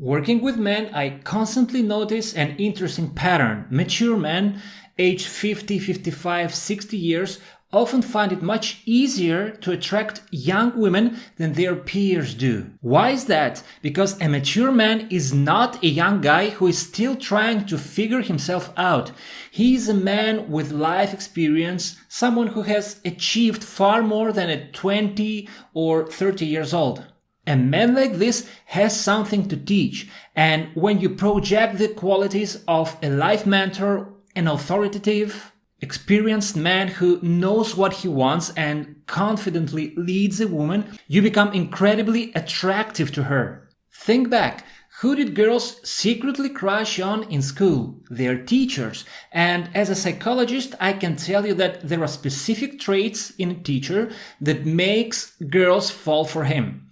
Working with men, I constantly notice an interesting pattern. Mature men, aged 50, 55, 60 years, often find it much easier to attract young women than their peers do. Why is that? Because a mature man is not a young guy who is still trying to figure himself out. He is a man with life experience, someone who has achieved far more than a 20 or 30 years old. A man like this has something to teach, and when you project the qualities of a life mentor, an authoritative, experienced man who knows what he wants and confidently leads a woman, you become incredibly attractive to her. Think back. Who did girls secretly crush on in school? Their teachers. And as a psychologist, I can tell you that there are specific traits in a teacher that makes girls fall for him.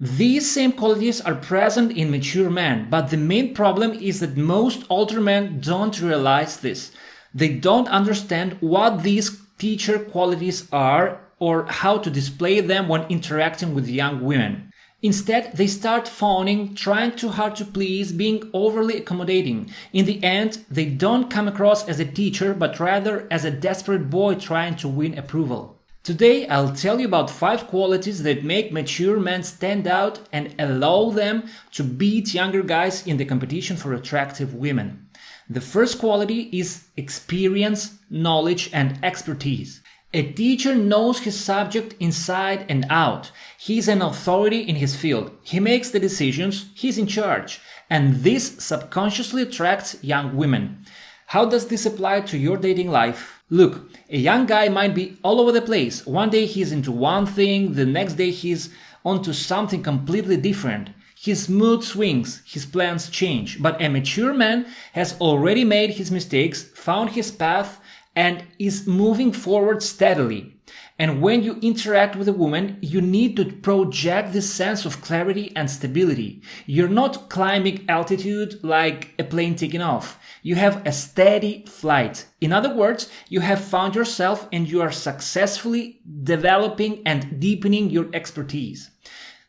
These same qualities are present in mature men, but the main problem is that most older men don't realize this. They don't understand what these teacher qualities are or how to display them when interacting with young women. Instead, they start fawning, trying too hard to please, being overly accommodating. In the end, they don't come across as a teacher, but rather as a desperate boy trying to win approval. Today, I'll tell you about 5 qualities that make mature men stand out and allow them to beat younger guys in the competition for attractive women. The first quality is experience, knowledge, and expertise. A teacher knows his subject inside and out. He's an authority in his field. He makes the decisions, he's in charge. And this subconsciously attracts young women. How does this apply to your dating life? Look, a young guy might be all over the place. One day he's into one thing, the next day he's onto something completely different. His mood swings, his plans change. But a mature man has already made his mistakes, found his path, and is moving forward steadily. And when you interact with a woman, you need to project this sense of clarity and stability. You're not climbing altitude like a plane taking off. You have a steady flight. In other words, you have found yourself and you are successfully developing and deepening your expertise.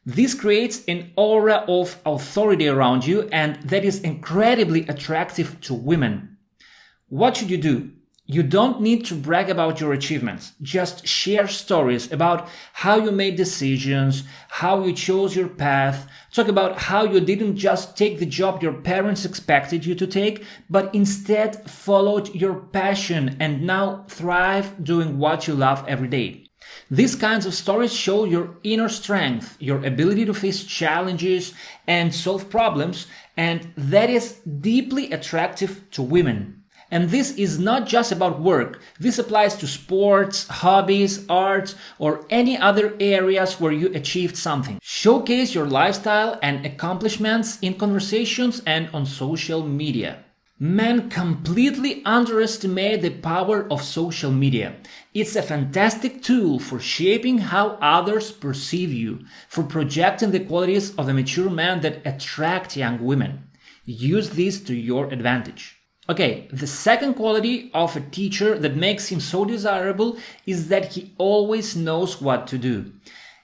This creates an aura of authority around you, and that is incredibly attractive to women. What should you do? You don't need to brag about your achievements. Just share stories about how you made decisions, how you chose your path. Talk about how you didn't just take the job your parents expected you to take, but instead followed your passion and now thrive doing what you love every day. These kinds of stories show your inner strength, your ability to face challenges and solve problems, and that is deeply attractive to women. And this is not just about work. This applies to sports, hobbies, arts, or any other areas where you achieved something. Showcase your lifestyle and accomplishments in conversations and on social media. Men completely underestimate the power of social media. It's a fantastic tool for shaping how others perceive you, for projecting the qualities of a mature man that attract young women. Use this to your advantage. Okay, the second quality of a teacher that makes him so desirable is that he always knows what to do.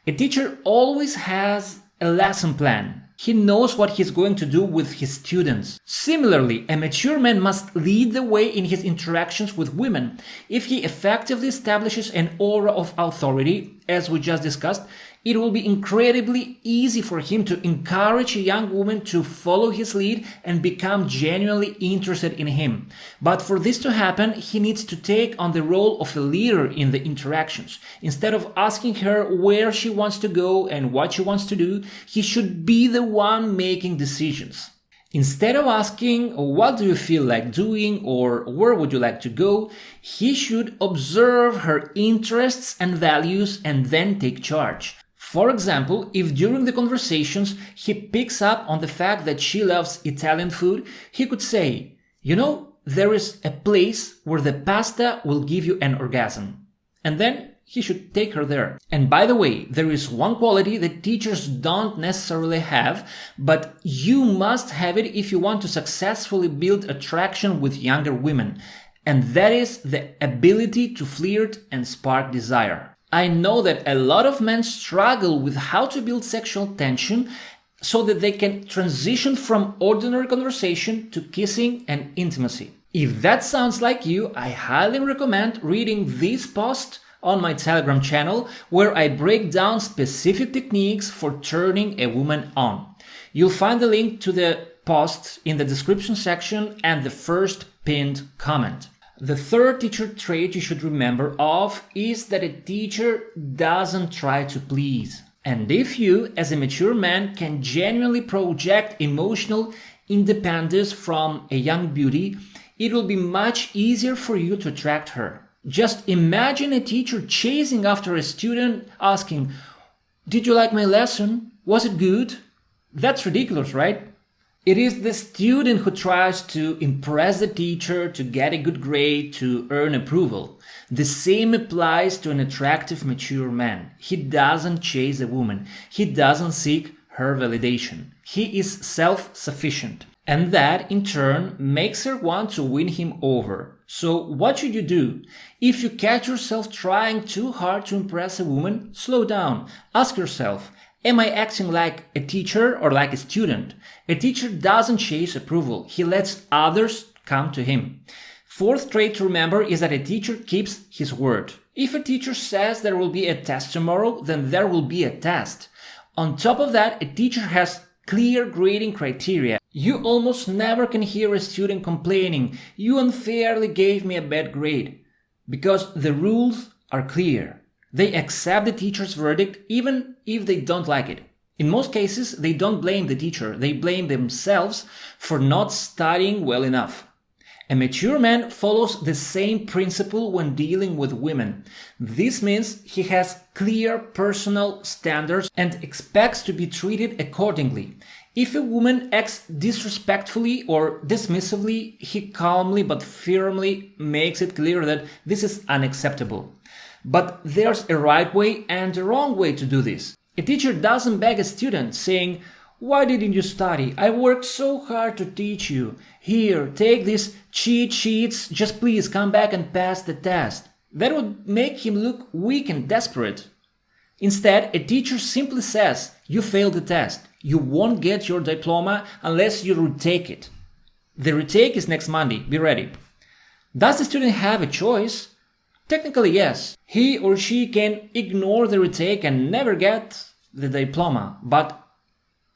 A teacher always has a lesson plan. He knows what he's going to do with his students. Similarly, a mature man must lead the way in his interactions with women. If he effectively establishes an aura of authority, as we just discussed, it will be incredibly easy for him to encourage a young woman to follow his lead and become genuinely interested in him. But for this to happen, he needs to take on the role of a leader in the interactions. Instead of asking her where she wants to go and what she wants to do, he should be the one making decisions. Instead of asking, what do you feel like doing or where would you like to go, he should observe her interests and values and then take charge. For example, if during the conversations he picks up on the fact that she loves Italian food, he could say, there is a place where the pasta will give you an orgasm. And then he should take her there. And by the way, there is one quality that teachers don't necessarily have, but you must have it if you want to successfully build attraction with younger women. And that is the ability to flirt and spark desire. I know that a lot of men struggle with how to build sexual tension, so that they can transition from ordinary conversation to kissing and intimacy. If that sounds like you, I highly recommend reading this post on my Telegram channel, where I break down specific techniques for turning a woman on. You'll find the link to the post in the description section and the first pinned comment. The third teacher trait you should remember of is that a teacher doesn't try to please. And if you, as a mature man, can genuinely project emotional independence from a young beauty, it will be much easier for you to attract her. Just imagine a teacher chasing after a student asking, "Did you like my lesson? Was it good?" That's ridiculous, right? It is the student who tries to impress the teacher to get a good grade, to earn approval. The same applies to an attractive, mature man. He doesn't chase a woman. He doesn't seek her validation. He is self-sufficient. And that, in turn, makes her want to win him over. So what should you do? If you catch yourself trying too hard to impress a woman, slow down. Ask yourself, am I acting like a teacher or like a student? A teacher doesn't chase approval. He lets others come to him. Fourth trait to remember is that a teacher keeps his word. If a teacher says there will be a test tomorrow, then there will be a test. On top of that, a teacher has clear grading criteria. You almost never can hear a student complaining, "You unfairly gave me a bad grade," because the rules are clear. They accept the teacher's verdict even if they don't like it. In most cases, they don't blame the teacher, they blame themselves for not studying well enough. A mature man follows the same principle when dealing with women. This means he has clear personal standards and expects to be treated accordingly. If a woman acts disrespectfully or dismissively, he calmly but firmly makes it clear that this is unacceptable. But there's a right way and a wrong way to do this. A teacher doesn't beg a student saying, "Why didn't you study? I worked so hard to teach you. Here, take these cheat sheets. Just please come back and pass the test." That would make him look weak and desperate. Instead, a teacher simply says, "You failed the test. You won't get your diploma unless you retake it. The retake is next Monday. Be ready." Does the student have a choice? Technically, yes. He or she can ignore the retake and never get the diploma, but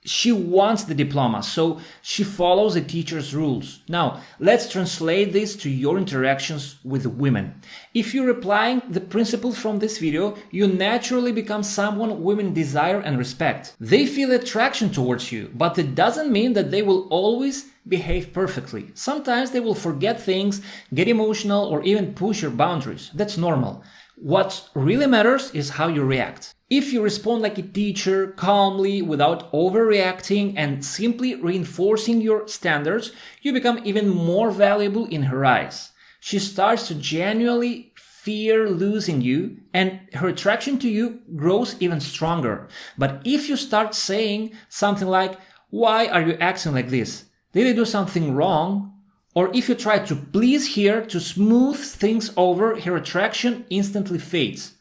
she wants the diploma, so she follows the teacher's rules. Now, let's translate this to your interactions with women. If you're applying the principles from this video, you naturally become someone women desire and respect. They feel attraction towards you, but it doesn't mean that they will always behave perfectly. Sometimes they will forget things, get emotional, or even push your boundaries. That's normal. What really matters is how you react. If you respond like a teacher, calmly, without overreacting and simply reinforcing your standards, you become even more valuable in her eyes. She starts to genuinely fear losing you, and her attraction to you grows even stronger. But if you start saying something like, "Why are you acting like this? Did I do something wrong?" Or if you try to please her to smooth things over, her attraction instantly fades.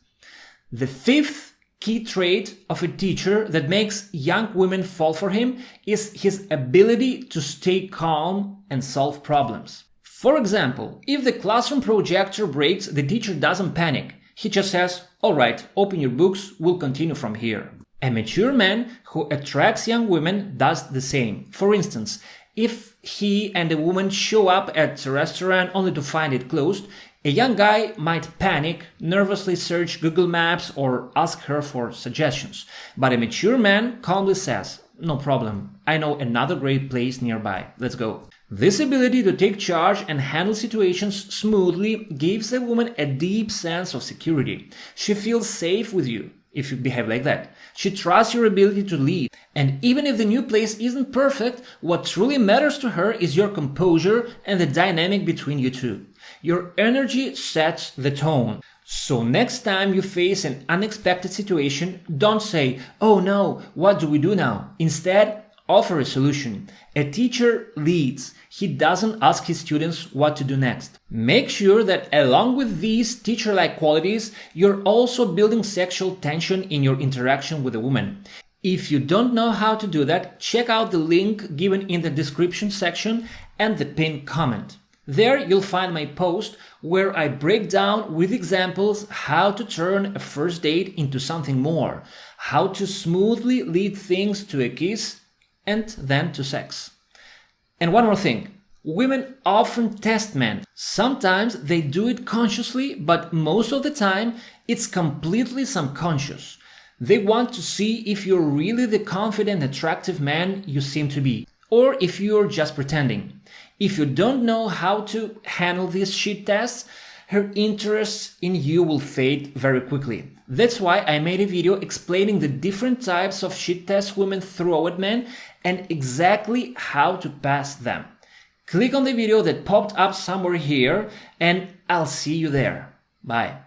The fifth key trait of a teacher that makes young women fall for him is his ability to stay calm and solve problems. For example, if the classroom projector breaks, the teacher doesn't panic. He just says, "All right, open your books, we'll continue from here." A mature man who attracts young women does the same. For instance, if he and a woman show up at a restaurant only to find it closed, a young guy might panic, nervously search Google Maps or ask her for suggestions. But a mature man calmly says, "No problem, I know another great place nearby, let's go." This ability to take charge and handle situations smoothly gives a woman a deep sense of security. She feels safe with you if you behave like that. She trusts your ability to lead. And even if the new place isn't perfect, what truly matters to her is your composure and the dynamic between you two. Your energy sets the tone. So next time you face an unexpected situation, don't say, "Oh no, what do we do now?" Instead, offer a solution. A teacher leads. He doesn't ask his students what to do next. Make sure that along with these teacher-like qualities, you're also building sexual tension in your interaction with a woman. If you don't know how to do that, check out the link given in the description section and the pinned comment. There you'll find my post where I break down with examples how to turn a first date into something more, how to smoothly lead things to a kiss and then to sex. And one more thing. Women often test men. Sometimes they do it consciously, but most of the time it's completely subconscious. They want to see if you're really the confident, attractive man you seem to be, or if you're just pretending. If you don't know how to handle these shit tests, her interest in you will fade very quickly. That's why I made a video explaining the different types of shit tests women throw at men and exactly how to pass them. Click on the video that popped up somewhere here and I'll see you there. Bye.